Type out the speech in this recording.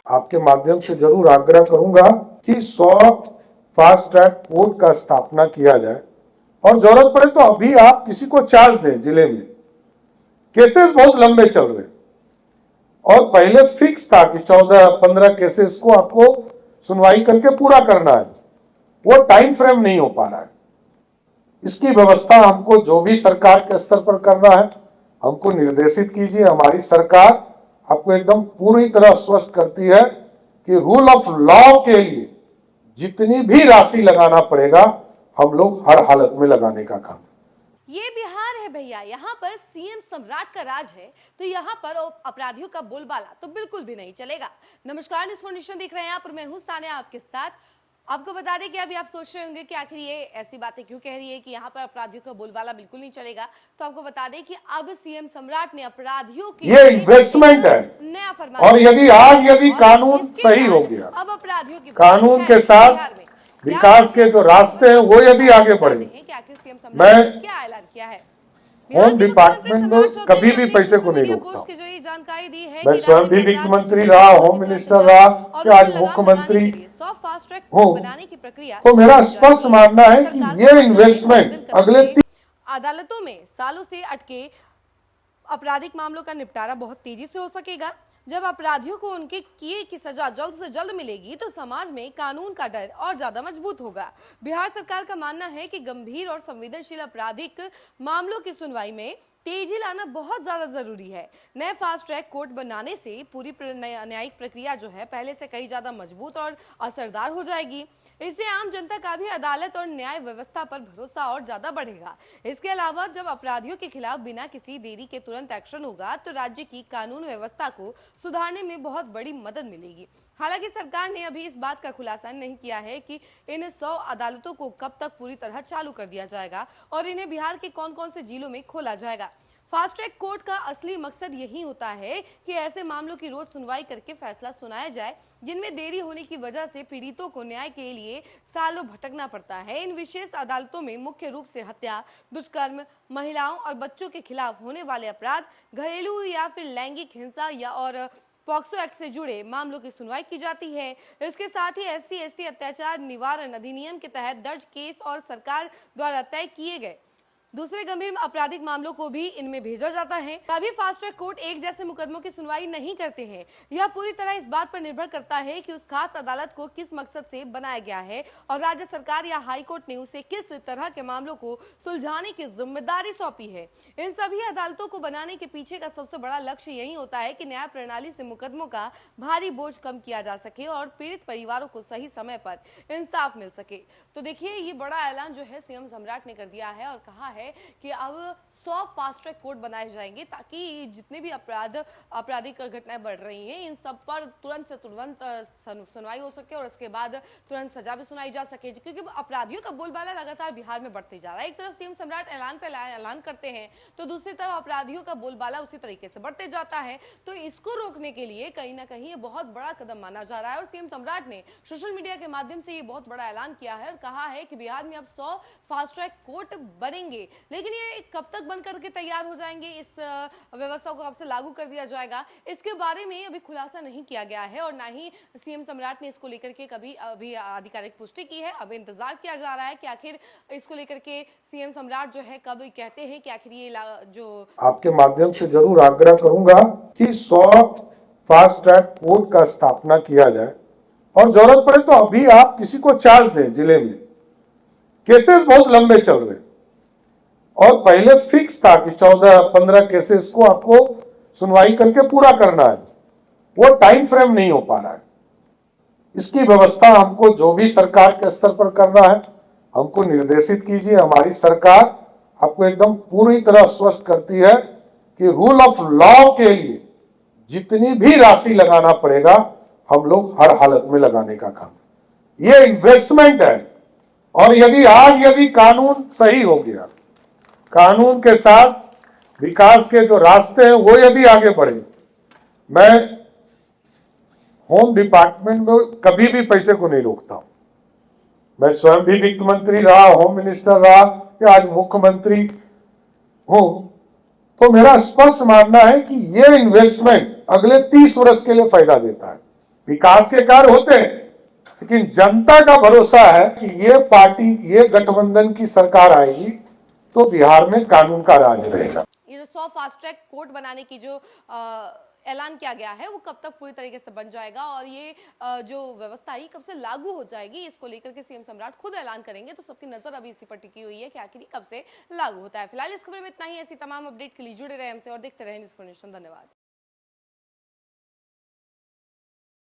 आपके माध्यम से जरूर आग्रह करूंगा कि 100 फास्ट ट्रैक कोर्ट का स्थापना किया जाए और जरूरत पड़े तो अभी आप किसी को चार्ज दें। जिले में केसेस बहुत लंबे चल रहे और पहले फिक्स था कि 14-15 केसेस को आपको सुनवाई करके पूरा करना है, वो टाइम फ्रेम नहीं हो पा रहा है। इसकी व्यवस्था हमको जो भी सरकार के स्तर पर करना है हमको निर्देशित कीजिए। हमारी सरकार आपको एकदम पूरी तरह आश्वस्त करती है कि रूल ऑफ लॉ के लिए जितनी भी राशि लगाना पड़ेगा हम लोग हर हालत में लगाने का काम। ये बिहार है भैया, यहाँ पर सीएम सम्राट का राज है, तो यहाँ पर अपराधियों का बोलबाला तो बिल्कुल भी नहीं चलेगा। नमस्कार, न्यूज़ फाउंडेशन देख रहे हैं आप और मैं हूँ सानिया आपके साथ। आपको बता दें कि अभी आप सोच रहे होंगे कि आखिर ये ऐसी बातें क्यों कह रही है कि यहाँ पर अपराधियों का बोलबाला बिल्कुल नहीं चलेगा। तो आपको बता दें कि अब सीएम सम्राट ने अपराधियों की ये इन्वेस्टमेंट है नया फरमान, और यदि कानून सही हो गया, अब अपराधियों की कानून के साथ विकास के जो रास्ते हैं वो यदि आगे बढ़े, मैं क्या ऐलान किया है होम डिपार्टमेंट में कभी भी पैसे को नहीं रोकता हूं। जो ये जानकारी दी है मैं स्वयं भी वित्त मंत्री रहा, होम मिनिस्टर रहा, कि आज मुख्यमंत्री हूं, तो मेरा स्पष्ट मानना है कि ये इन्वेस्टमेंट अगले अदालतों में सालों से अटके आपराधिक मामलों का निपटारा बहुत तेजी से हो सकेगा। जब अपराधियों को उनके किए की सजा जल्द से जल्द मिलेगी तो समाज में कानून का डर और ज्यादा मजबूत होगा। बिहार सरकार का मानना है कि गंभीर और संवेदनशील आपराधिक मामलों की सुनवाई में तेजी लाना बहुत ज्यादा जरूरी है। नए फास्ट ट्रैक कोर्ट बनाने से पूरी न्यायिक प्रक्रिया जो है पहले से कहीं ज्यादा मजबूत और असरदार हो जाएगी। इससे आम जनता का भी अदालत और न्याय व्यवस्था पर भरोसा और ज्यादा बढ़ेगा। इसके अलावा जब अपराधियों के खिलाफ बिना किसी देरी के तुरंत एक्शन होगा तो राज्य की कानून व्यवस्था को सुधारने में बहुत बड़ी मदद मिलेगी। हालांकि सरकार ने अभी इस बात का खुलासा नहीं किया है कि इन 100 अदालतों को कब तक पूरी तरह चालू कर दिया जाएगा और इन्हें बिहार के कौन कौन से जिलों में खोला जाएगा। फास्ट ट्रैक कोर्ट का असली मकसद यही होता है कि ऐसे मामलों की रोज सुनवाई करके फैसला सुनाया जाए जिनमें देरी होने की वजह से पीड़ितों को न्याय के लिए सालों भटकना पड़ता है। इन विशेष अदालतों में मुख्य रूप से हत्या, दुष्कर्म, महिलाओं और बच्चों के खिलाफ होने वाले अपराध, घरेलू या फिर लैंगिक हिंसा या और पॉक्सो एक्ट से जुड़े मामलों की सुनवाई की जाती है। इसके साथ ही SC/ST अत्याचार निवारण अधिनियम के तहत दर्ज केस और सरकार द्वारा तय किए गए दूसरे गंभीर आपराधिक मामलों को भी इनमें भेजा जाता है। तभी फास्ट ट्रैक कोर्ट एक जैसे मुकदमों की सुनवाई नहीं करते हैं। यह पूरी तरह इस बात पर निर्भर करता है कि उस खास अदालत को किस मकसद से बनाया गया है और राज्य सरकार या हाई कोर्ट ने उसे किस तरह के मामलों को सुलझाने की जिम्मेदारी सौंपी है। इन सभी अदालतों को बनाने के पीछे का सबसे बड़ा लक्ष्य यही होता है कि न्याय प्रणाली से मुकदमों का भारी बोझ कम किया जा सके और पीड़ित परिवारों को सही समय पर इंसाफ मिल सके। तो देखिए, ये बड़ा ऐलान जो है सीएम सम्राट ने कर दिया है और कहा है कि अब 100 फास्ट ट्रैक कोर्ट बनाए जाएंगे ताकि जितने भी आपराधिक घटनाएं बढ़ रही हैं इन सब पर तुरंत से तुरंत सुनवाई हो सके और उसके बाद तुरंत सजा भी सुनाई जा सके, क्योंकि अपराधियों का बोलबाला लगातार बिहार में बढ़ते जा रहा है। एक तरफ सीएम सम्राट ऐलान पे ऐलान करते हैं तो दूसरी तरफ अपराधियों का बोलबाला उसी तरीके से बढ़ते जाता है। तो इसको रोकने के लिए कहीं ना कहीं ये बहुत बड़ा कदम माना जा रहा है और सीएम सम्राट ने सोशल मीडिया के माध्यम से ये बहुत बड़ा ऐलान किया है और कहा है कि बिहार में अब 100 फास्ट ट्रैक कोर्ट बनेंगे। लेकिन ये कब तक बन करके तैयार हो जाएंगे, इस व्यवस्था को कब से लागू कर दिया जाएगा, इसके बारे में अभी खुलासा नहीं किया गया है और ना ही सीएम सम्राट ने इसको लेकर के कभी अभी आधिकारिक पुष्टि की है। अब इंतजार किया जा रहा है कि आखिर इसको लेकर के सीएम सम्राट जो है कब कहते हैं कि आखिर ये जो आपके माध्यम से जरूर आग्रह करूंगा कि 100 फास्ट ट्रैक कोर्ट का स्थापना किया जाए और जरूरत पड़े तो अभी आप किसी को चार्ज दें। जिले में केसेस बहुत लंबे चल रहे और पहले फिक्स था कि 14-15 केसेस को आपको सुनवाई करके पूरा करना है, वो टाइम फ्रेम नहीं हो पा रहा है। इसकी व्यवस्था हमको जो भी सरकार के स्तर पर करना है हमको निर्देशित कीजिए। हमारी सरकार आपको एकदम पूरी तरह आश्वस्त करती है कि रूल ऑफ लॉ के लिए जितनी भी राशि लगाना पड़ेगा हम लोग हर हालत में लगाने का काम। ये इन्वेस्टमेंट है और यदि कानून सही हो गया, कानून के साथ विकास के जो रास्ते हैं वो यदि आगे बढ़े, मैं होम डिपार्टमेंट में कभी भी पैसे को नहीं रोकता हूं। मैं स्वयं भी वित्त मंत्री रहा, होम मिनिस्टर रहा, कि आज मुख्यमंत्री हूं, तो मेरा स्पष्ट मानना है कि ये इन्वेस्टमेंट अगले 30 वर्ष के लिए फायदा देता है। विकास के कार्य होते हैं, लेकिन जनता का भरोसा है कि ये पार्टी, ये गठबंधन की सरकार आएगी तो बिहार में कानून का राज रहेगा। ये जो 100 फास्ट ट्रैक कोर्ट बनाने की जो ऐलान किया गया है वो कब तक पूरी तरीके से बन जाएगा और ये जो व्यवस्था है कब से लागू हो जाएगी, इसको लेकर के सीएम सम्राट खुद ऐलान करेंगे। तो सबकी नजर अभी इसी पर टिकी हुई है कि आखिर कब से लागू होता है। फिलहाल इस खबर में इतना ही। ऐसी तमाम अपडेट के लिए जुड़े रहे हमसे और देखते रहे न्यूज़4नेशन। धन्यवाद।